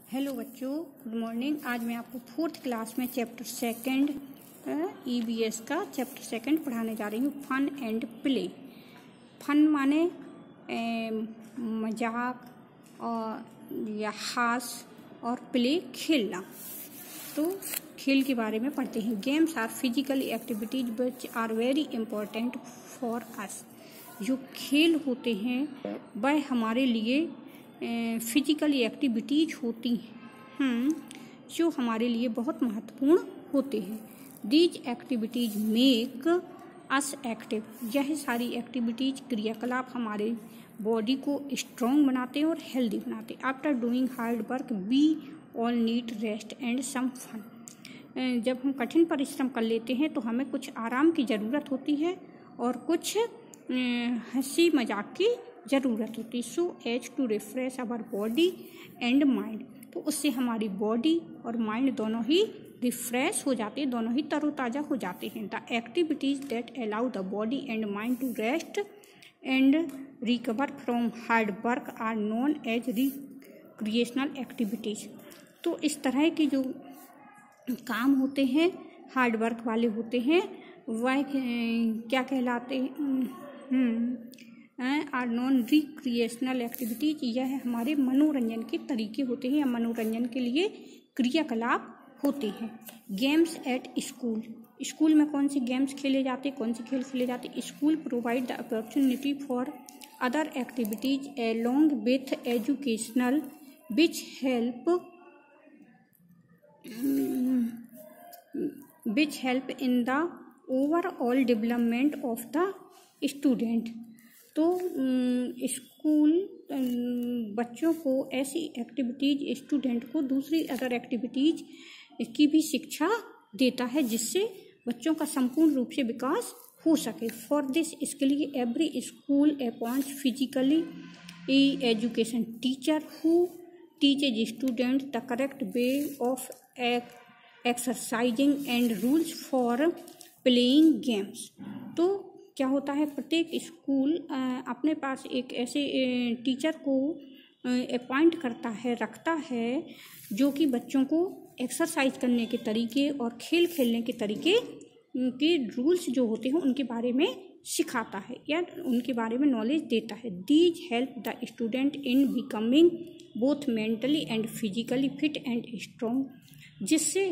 Hello बच्चों, good morning. आज मैं आपको फोर्थ क्लास में चैप्टर सेकंड ईवीएस का चैप्टर सेकंड पढ़ाने जा रही हूँ, फन एंड प्ले। फन माने मजाक और या हास्य और प्ले खेलना। तो खेल के बारे में पढ़ते हैं। Games are physical activities which are very important for us. जो खेल होते हैं वह हमारे लिए फिजिकल एक्टिविटीज होती हैं जो हमारे लिए बहुत महत्वपूर्ण होते हैं। These activities make us active. यह सारी एक्टिविटीज क्रियाकलाप हमारे बॉडी को स्ट्रॉन्ग बनाते हैं और हेल्दी बनाते हैं। After doing hard work we all need rest and some fun. जब हम कठिन परिश्रम कर लेते हैं तो हमें कुछ आराम की ज़रूरत होती है और कुछ हंसी मजाक की ज़रूरत होती है। So as to refresh our body and mind. तो उससे हमारी बॉडी और माइंड दोनों ही रिफ्रेश हो जाते हैं, दोनों ही तरोताज़ा हो जाते हैं। The activities that allow the body and mind to rest and recover from hard work are known as recreational activities. तो इस तरह के जो काम होते हैं हार्ड वर्क वाले होते हैं वह क्या कहलाते आर नॉन रिक्रिएशनल एक्टिविटीज। यह हमारे मनोरंजन के तरीके होते हैं या मनोरंजन के लिए क्रियाकलाप होते हैं। Games at school. स्कूल में कौन से गेम्स खेले जाते, कौन से खेल खेले जाते? School provide the opportunity for other activities along with educational which help in the overall development of the student. तो स्कूल बच्चों को ऐसी एक्टिविटीज, स्टूडेंट को दूसरी अदर एक्टिविटीज की भी शिक्षा देता है जिससे बच्चों का संपूर्ण रूप से विकास हो सके। फॉर दिस, इसके लिए every school appoints physically education teacher who teaches student the correct way of exercising and rules for playing games. तो क्या होता है, प्रत्येक स्कूल अपने पास एक ऐसे टीचर को अपॉइंट करता है, रखता है, जो कि बच्चों को एक्सरसाइज करने के तरीके और खेल खेलने के तरीके के रूल्स जो होते हैं उनके बारे में सिखाता है या उनके बारे में नॉलेज देता है। These help the student in becoming both mentally and physically fit and strong. जिससे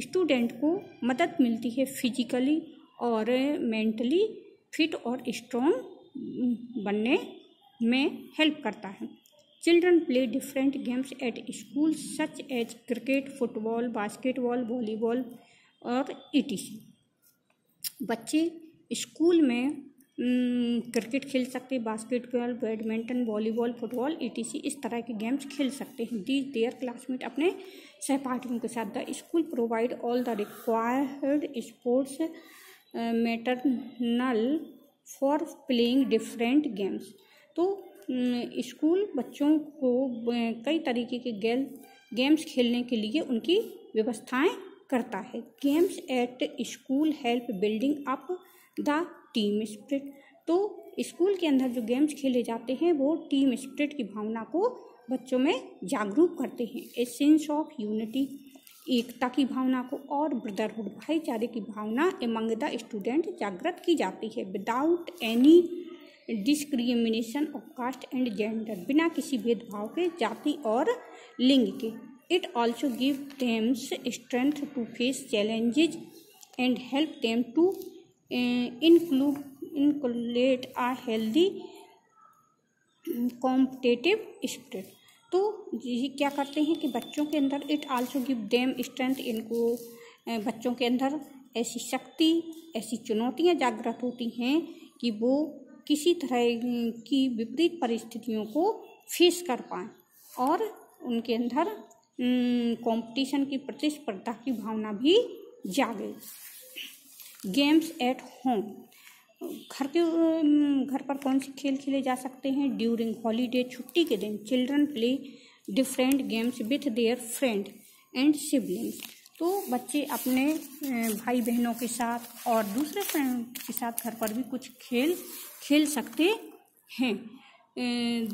स्टूडेंट को मदद मिलती है फिजिकली और मेंटली फिट और स्ट्रॉन्ग बनने में हेल्प करता है। Children play different games at school such as cricket, football, basketball, volleyball और ईटीसी। बच्चे स्कूल में क्रिकेट खेल सकते हैं, basketball, badminton, volleyball, football, ETC इस तरह के गेम्स खेल सकते हैं। दीज देयर क्लासमेट अपने सहपाठियों के साथ। The school provide all the required sports maternal for playing different games. तो स्कूल बच्चों को कई तरीके के गेम्स खेलने के लिए उनकी व्यवस्थाएं करता है। Games at school help building up the team spirit. तो स्कूल के अंदर जो गेम्स खेले जाते हैं वो टीम स्पिरिट की भावना को बच्चों में जागरूक करते हैं। ए सेंस ऑफ यूनिटी, एकता की भावना को, और ब्रदरहुड, भाईचारे की भावना एमंग द स्टूडेंट जागृत की जाती है। Without any discrimination of caste and gender, बिना किसी भेदभाव के, जाति और लिंग के। It also give them strength to face challenges and help them to inculcate a healthy competitive spirit. तो ये क्या करते हैं कि बच्चों के अंदर it also give them strength, इनको बच्चों के अंदर ऐसी शक्ति, ऐसी चुनौतियां जागृत होती हैं कि वो किसी तरह की विपरीत परिस्थितियों को फेस कर पाएँ और उनके अंदर कंपटीशन की, प्रतिस्पर्धा की भावना भी जागे। Games at home. घर पर कौन से खेल खेले जा सकते हैं? ड्यूरिंग हॉलीडे, छुट्टी के दिन, children play different games with their friend and siblings. तो बच्चे अपने भाई बहनों के साथ और दूसरे फ्रेंड के साथ घर पर भी कुछ खेल खेल सकते हैं।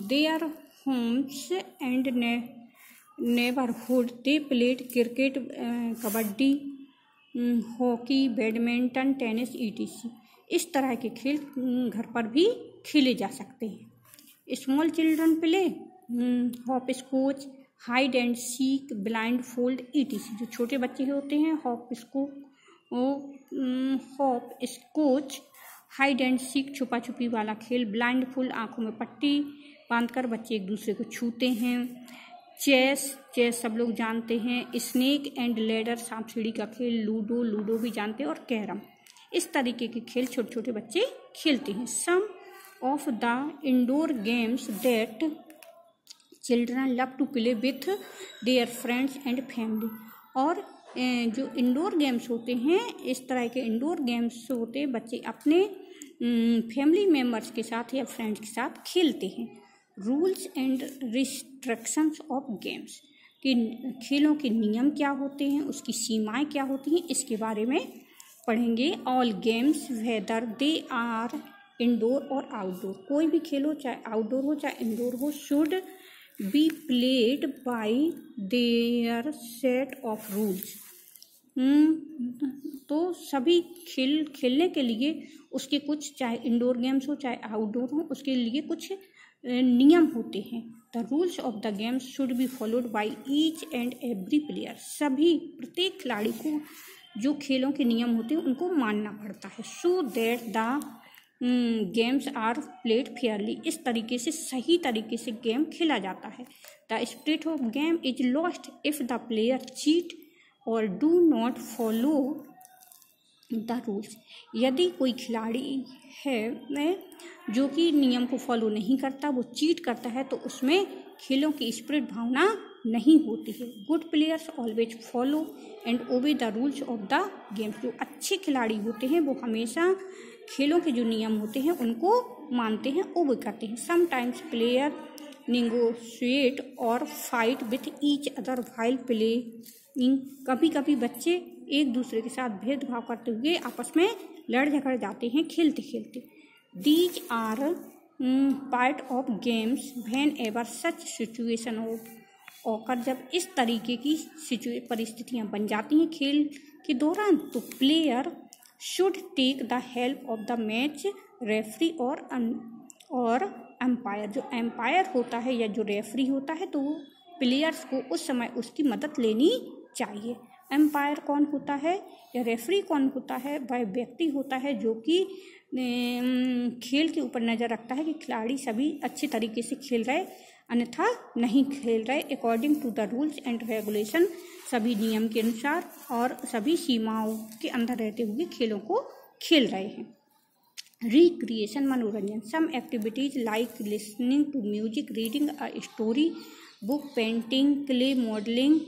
Their homes and neighbourhood they played cricket, kabaddi, hockey, badminton, tennis etc। इस तरह के खेल घर पर भी खेले जा सकते हैं। Small children play hopscotch, hide and seek, blindfold etc। जो छोटे बच्चे होते हैं hopscotch, hide and seek छुपा छुपी वाला खेल, ब्लाइंड फोल्ड आंखों में पट्टी बांधकर बच्चे एक दूसरे को छूते हैं, चेस सब लोग जानते हैं, स्नेक एंड लेडर सांप सीढ़ी का खेल, लूडो भी जानते हैं, और कैरम। इस तरीके के खेल छोटे छोटे बच्चे खेलते हैं। Some of the indoor games that children love to play with their friends and family. और जो इंडोर गेम्स होते हैं, इस तरह के इंडोर गेम्स होते हैं बच्चे अपने फैमिली मेम्बर्स के साथ या फ्रेंड्स के साथ खेलते हैं। Rules and restrictions of games, कि खेलों के नियम क्या होते हैं, उसकी सीमाएं क्या होती हैं, इसके बारे में पढ़ेंगे। All games whether they are indoor और आउटडोर, कोई भी खेल हो चाहे आउटडोर हो चाहे इंडोर हो, should be played by there set of rules. तो सभी खेलने के लिए उसके कुछ, चाहे इंडोर गेम्स हो चाहे आउटडोर हो, उसके लिए कुछ नियम होते हैं। The rules of the games should be followed by each and every player, सभी प्रत्येक खिलाड़ी को जो खेलों के नियम होते हैं उनको मानना पड़ता है। So that the games are played fairly, इस तरीके से सही तरीके से गेम खेला जाता है। The spirit of game is lost if the player cheat और do not follow the rules, यदि कोई खिलाड़ी है जो कि नियम को फॉलो नहीं करता, वो चीट करता है, तो उसमें खेलों की स्पिरिट भावना नहीं होती है। Good players always follow and obey the rules of the game, जो अच्छे खिलाड़ी होते हैं वो हमेशा खेलों के जो नियम होते हैं उनको मानते हैं, ओबे करते हैं। समटाइम्स प्लेयर निगोशिएट और fight with each other while playing, कभी कभी बच्चे एक दूसरे के साथ भेदभाव करते हुए आपस में लड़ झगड़ जाते हैं खेलते खेलते। These are part of games whenever such situation occur, जब इस तरीके की परिस्थितियां बन जाती हैं खेल के दौरान, तो player should take the help of the match referee और एम्पायर, जो एम्पायर होता है या जो रेफरी होता है, तो प्लेयर्स को उस समय उसकी मदद लेनी चाहिए। एम्पायर कौन होता है या रेफरी कौन होता है? वह व्यक्ति होता है जो कि खेल के ऊपर नज़र रखता है कि खिलाड़ी सभी अच्छे तरीके से खेल रहे अन्यथा नहीं खेल रहे, according to the rules and regulation, सभी नियम के अनुसार और सभी सीमाओं के अंदर रहते हुए खेलों को खेल रहे हैं। रिक्रिएशन, मनोरंजन, some activities like listening to music, reading a story book, painting, clay modelling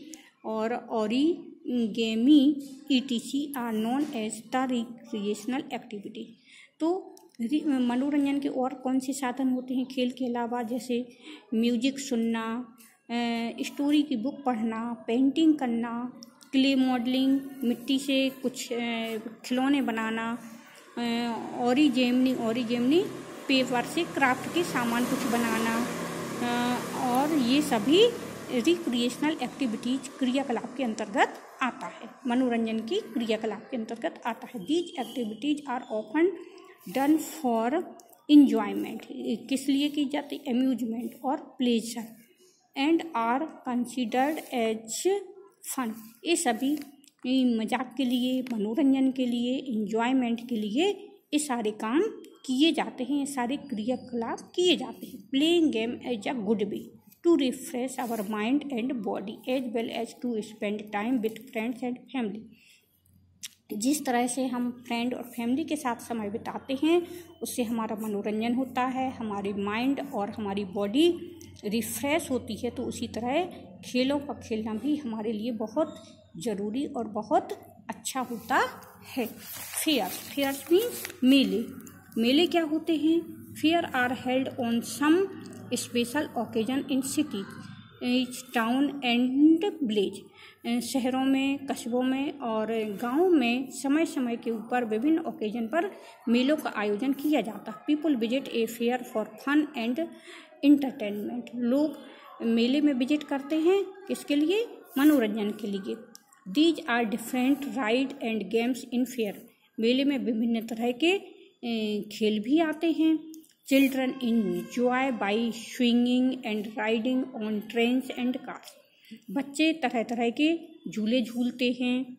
और origami etc are known as the recreational activity. तो मनोरंजन के और कौन से साधन होते हैं खेल के अलावा? जैसे म्यूजिक सुनना, स्टोरी की बुक पढ़ना, पेंटिंग करना, क्ले मॉडलिंग मिट्टी से कुछ खिलौने बनाना, ओरिगेमी पेपर से क्राफ्ट के सामान कुछ बनाना, और ये सभी रिक्रिएशनल एक्टिविटीज क्रियाकलाप के अंतर्गत आता है, मनोरंजन की क्रियाकलाप के अंतर्गत आता है। These activities are often done for enjoyment, किस लिए की जाती? अम्यूजमेंट और pleasure, and are considered as fun, ये सभी मजाक के लिए, मनोरंजन के लिए, इंजॉयमेंट के लिए ये सारे काम किए जाते हैं, ये सारे क्रियाकलाप किए जाते हैं। Playing game as a good way to refresh our mind and body as well as to spend time with friends and family, जिस तरह से हम फ्रेंड और फैमिली के साथ समय बिताते हैं उससे हमारा मनोरंजन होता है, हमारी माइंड और हमारी बॉडी रिफ्रेश होती है, तो उसी तरह खेलों का खेलना भी हमारे लिए बहुत ज़रूरी और बहुत अच्छा होता है। फेयर्स मीन्स मेले। मेले क्या होते हैं? Fair are held on some special occasion in city, town and village, शहरों में, कस्बों में और गाँव में समय समय के ऊपर विभिन्न ओकेजन पर मेलों का आयोजन किया जाता है। People visit a fair for fun and entertainment, लोग मेले में विजिट करते हैं, किसके लिए? मनोरंजन के लिए। These are different ride and games in fair. मेले में विभिन्न तरह के खेल भी आते हैं। Children enjoy by swinging and riding on trains and cars. बच्चे तरह तरह के झूले झूलते हैं,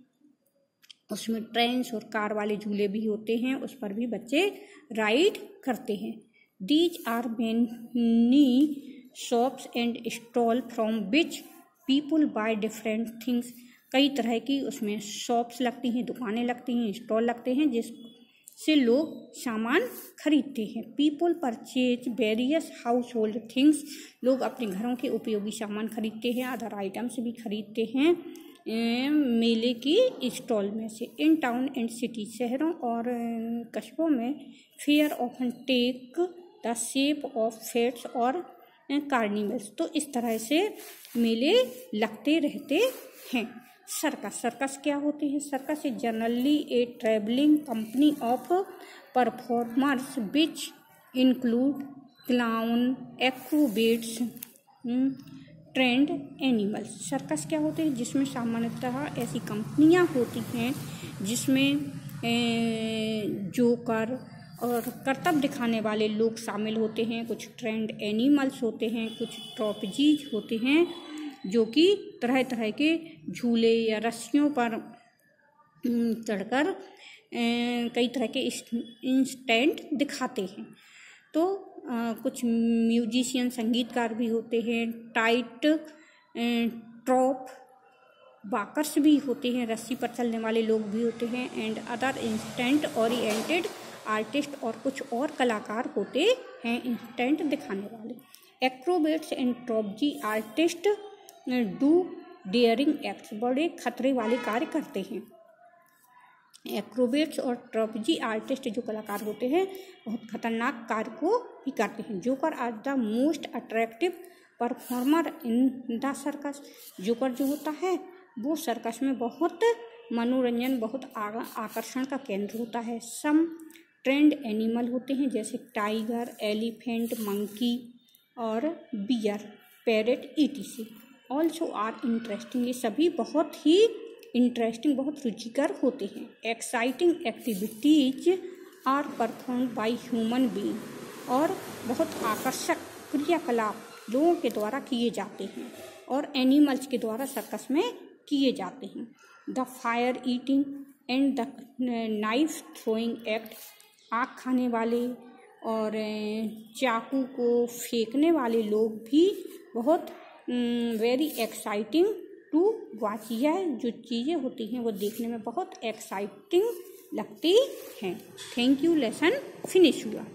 उसमें ट्रेन्स और कार वाले झूले भी होते हैं, उस पर भी बच्चे राइड करते हैं। These are many shops and stall from which people buy different things. कई तरह की उसमें शॉप्स लगती हैं, दुकानें लगती हैं, स्टॉल लगते हैं जिससे लोग सामान खरीदते हैं। People purchase various house hold things. लोग अपने घरों के उपयोगी सामान खरीदते हैं, अदर आइटम्स भी खरीदते हैं मेले की स्टॉल में से। इन टाउन एंड सिटी, शहरों और कस्बों में fair often take the shape of fairs और कार्निवल्स। तो इस तरह से मेले लगते रहते हैं। सर्कस, सर्कस क्या होते हैं? Circus is generally a travelling company of performers which include clown, acrobats, trained animals. Circus क्या होते हैं? जिसमें सामान्यतः ऐसी कंपनियां होती हैं जिसमें जोकर और करतब दिखाने वाले लोग शामिल होते हैं, कुछ ट्रेंड एनिमल्स होते हैं, कुछ ट्रॉपजीज होते हैं जो कि तरह तरह के झूले या रस्सियों पर चढ़कर कई तरह के इंस्टेंट दिखाते हैं। तो कुछ म्यूजिशियन, संगीतकार भी होते हैं, टाइट ट्रॉप वाकर्स भी होते हैं, रस्सी पर चलने वाले लोग भी होते हैं, and other instant oriented artist, और कुछ और कलाकार होते हैं इंस्टेंट दिखाने वाले। Acrobats and trapeze artist do daring acts, बड़े खतरे वाले कार्य करते हैं। एक्रोबेट्स और ट्रॉपजी आर्टिस्ट जो कलाकार होते हैं बहुत खतरनाक कार्य को भी करते हैं। Joker are the most attractive performer in the circus. Joker जो होता है वो सर्कस में बहुत मनोरंजन, बहुत आकर्षण का केंद्र होता है। सम ट्रेंड एनिमल होते हैं जैसे टाइगर, एलिफेंट, मंकी और bear, parrot, etc. Also are interesting. ये सभी बहुत ही इंटरेस्टिंग, बहुत रुचिकर होते हैं। Exciting activities are performed by human being, और बहुत आकर्षक क्रियाकलाप लोगों के द्वारा किए जाते हैं और एनिमल्स के द्वारा सर्कस में किए जाते हैं। The fire eating and the knife throwing act, आग खाने वाले और चाकू को फेंकने वाले लोग भी बहुत वेरी एक्साइटिंग टू वॉच। यह जो चीज़ें होती हैं वो देखने में बहुत एक्साइटिंग लगती हैं। Thank you. लेसन फिनिश हुआ।